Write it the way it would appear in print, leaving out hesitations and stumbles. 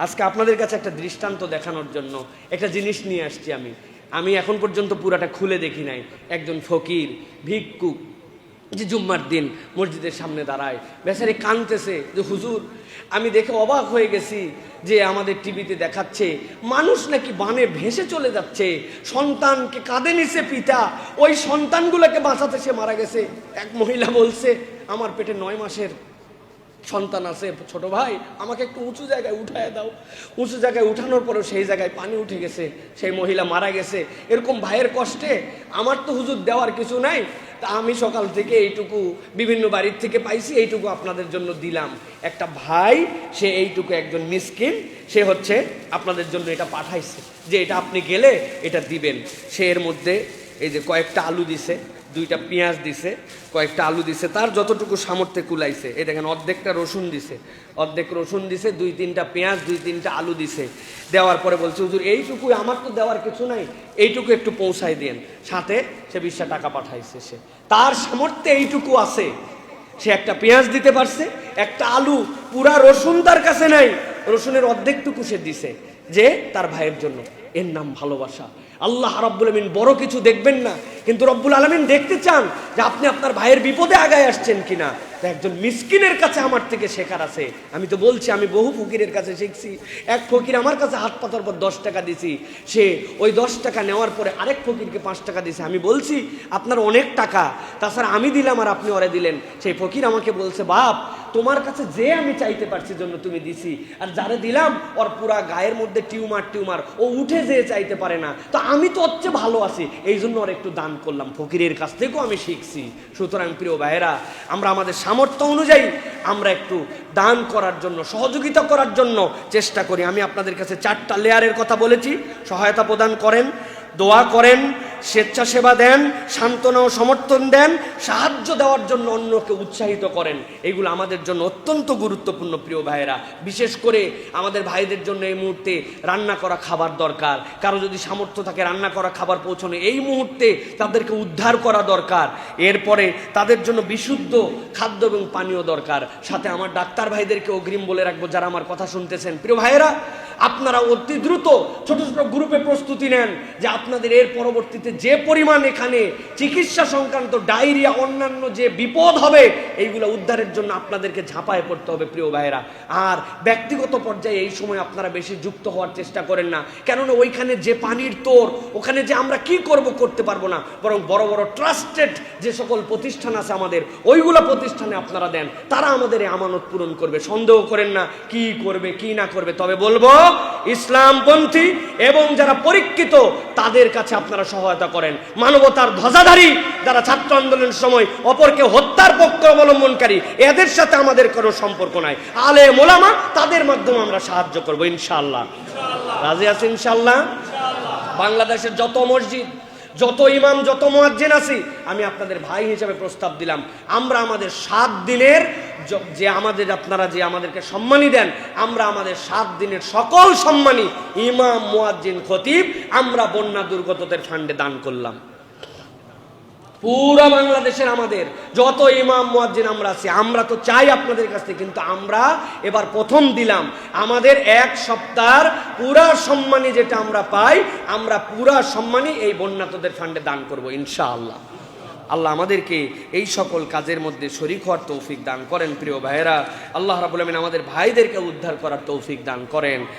আজকে আপনাদের কাছে একটা দৃষ্টান্ত দেখানোর জন্য একটা জিনিস নিয়ে আসছি। আমি এখন পর্যন্ত পুরাটা খুলে দেখি নাই। একজন ফকির ভিক্ষুক যে জুম্মার দিন মসজিদের সামনে দাঁড়ায়, বেচারি কাঁদতেছে যে হুজুর, আমি দেখে অবাক হয়ে গেছি যে আমাদের টিভিতে দেখাচ্ছে মানুষ নাকি বানে ভেসে চলে যাচ্ছে, সন্তানকে কাঁধে নিছে পিতা, ওই সন্তানগুলোকে বাঁচাতে সে মারা গেছে। এক মহিলা বলছে, আমার পেটে 9 মাসের সন্তান আছে, ছোট ভাই আমাকে একটু উঁচু জায়গায় উঠায় দাও। উঁচু জায়গায় উঠানোর পরেও সেই জায়গায় পানি উঠে গেছে, সেই মহিলা মারা গেছে। এরকম ভাইয়ের কষ্টে আমার তো হুজুর দেওয়ার কিছু নাই, তা আমি সকাল থেকে এইটুকু বিভিন্ন বাড়ির থেকে পাইছি, এইটুকু আপনাদের জন্য দিলাম। একটা ভাই, সে এইটুকু একজন মিসকিন, সে হচ্ছে আপনাদের জন্য এটা পাঠাইছে যে এটা আপনি গেলে এটা দিবেন। সে এর মধ্যে এই যে কয়েকটা আলু দিছে, 2টা পেঁয়াজ দিছে, কয়েকটা আলু দিছে, তার যতটুকু সামর্থ্যে কুলাইছে। এই দেখেন অর্ধেকটা রসুন দিছে, অর্ধেক রসুন দিছে, 2-3টা পেঁয়াজ, 2-3টা আলু দিছে। দেওয়ার পরে বলছে, হুজুর এইটুকুই, আমার তো দেওয়ার কিছু নাই, এইটুকু একটু পৌঁছাই দেন। সাথে সে 20 টাকা পাঠাইছে। সে তার সামর্থ্যে এইটুকু আছে, সে একটা পেঁয়াজ দিতে পারছে, একটা আলু, পুরা রসুন তার কাছে নাই, রসুনের অর্ধেকটুকু সে দিছে যে তার ভাইয়ের জন্য। এর নাম ভালোবাসা। আল্লাহ রাব্বুল আলামিন বড় কিছু দেখবেন না, কিন্তু রব্বুল আলামিন দেখতে চান যে আপনি আপনার ভাইয়ের বিপদে আগায় আসছেন কিনা। তো একজন মিসকিনের কাছে আমার থেকে শেখার আছে। আমি তো বলছি, আমি বহু ফকিরের কাছে শিখছি। এক ফকির আমার কাছে হাত পাতার পর 10 টাকা দিছি, সে ওই 10 টাকা নেওয়ার পরে আরেক ফকিরকে 5 টাকা দিছে। আমি বলছি, আপনার অনেক টাকা, তাছাড়া আমি দিলাম আর আপনি ওরে দিলেন। সেই ফকির আমাকে বলছে, বাপ তোমার কাছে যে আমি চাইতে পারছি জন্য তুমি দিছি, আর যারে দিলাম ওর পুরা গায়ের মধ্যে টিউমার, ও উঠে যেয়ে চাইতে পারে না, তো আমি তো হচ্ছে ভালো আছি, এই জন্য ওর একটু দান করলাম। ফকিরের কাছ থেকেও আমি শিখছি। সুতরাং প্রিয় ভাইয়েরা, আমরা আমাদের সামর্থ্য অনুযায়ী আমরা একটু দান করার জন্য, সহযোগিতা করার জন্য চেষ্টা করি। আমি আপনাদের কাছে 4টা লেয়ারের কথা বলেছি। সহায়তা প্রদান করেন, দোয়া করেন, স্বেচ্ছাসেবা দেন, সান্ত্বনা ও সমর্থন দেন, সাহায্য দেওয়ার জন্য অন্যকে উৎসাহিত করেন। এগুলো আমাদের জন্য অত্যন্ত গুরুত্বপূর্ণ প্রিয় ভাইয়েরা। বিশেষ করে আমাদের ভাইদের জন্য এই মুহূর্তে রান্না করা খাবার দরকার। কারো যদি সামর্থ্য থাকে রান্না করা খাবার পৌঁছানো, এই মুহূর্তে তাদেরকে উদ্ধার করা দরকার। এরপরে তাদের জন্য বিশুদ্ধ খাদ্য এবং পানীয় দরকার। সাথে আমার ডাক্তার ভাইদেরকে অগ্রিম বলে রাখবো, যারা আমার কথা শুনতেছেন, প্রিয় ভাইয়েরা, আপনারা অতি দ্রুত ছোট ছোট গ্রুপে প্রস্তুতি নেন যে আপনাদের এর পরবর্তীতে যে পরিমাণ এখানে চিকিৎসা সংক্রান্ত ডায়রিয়া অন্যান্য যে বিপদ হবে, এইগুলো উদ্ধারের জন্য আপনাদেরকে ঝাঁপায় পড়তে হবে প্রিয় ভাইয়েরা। আর ব্যক্তিগত পর্যায়ে এই সময় আপনারা বেশি যুক্ত হওয়ার চেষ্টা করেন না, কেননা ওইখানে যে পানির তোর, ওখানে যে আমরা কি করতে পারবো না। বরং বড় বড় ট্রাস্টেড যে সকল প্রতিষ্ঠান আছে আমাদের, ওইগুলো প্রতিষ্ঠানে আপনারা দেন, তারা আমাদের এই আমানত পূরণ করবে। সন্দেহ করেন না কি করবে কি না করবে। তবে বলবো, ইসলামপন্থী এবং যারা পরীক্ষিত তাদের কাছে আপনারা সহায়তা করেন। মানবতার ধ্বজাধারী যারা ছাত্র আন্দোলনের সময় অপরকে হত্যার পক্ষ অবলম্বনকারী, এদের সাথে আমাদের কোনো সম্পর্ক নাই। আলেম ওলামা, তাদের মাধ্যমে আমরা সাহায্য করবো ইনশাআল্লাহ। রাজি আছেন ইনশাআল্লাহ? বাংলাদেশের যত মসজিদ, যত ইমাম, যত মুয়াজ্জিন আছি, আমি আপনাদের ভাই হিসেবে প্রস্তাব দিলাম, আমরা আমাদের 7 দিনের যে আমাদের আপনারা যে আমাদেরকে সম্মানী দেন, আমরা আমাদের 7 দিনের সকল সম্মানী ইমাম, মুয়াজ্জিন, খতিব আমরা বন্যা দুর্গতদের ফান্ডে দান করলাম। পুরা বাংলাদেশের আমাদের যত ইমাম মুয়াজ্জিন আমরা আছি, আমরা তো চাই আপনাদের কাছ থেকে, কিন্তু আমরা এবার প্রথম দিলাম আমাদের 1 সপ্তাহের পুরা সম্মানী যেটা আমরা পাই, আমরা পুরা সম্মানী এই বন্যাতদের ফান্ডে দান করব ইনশাআল্লাহ। আল্লাহ আমাদেরকে এই সকল কাজের মধ্যে শরীক হওয়ার তৌফিক দান করেন প্রিয় ভাইয়েরা। আল্লাহ রাব্বুল আলামিন আমাদের ভাইদেরকে উদ্ধার করার তৌফিক দান করেন।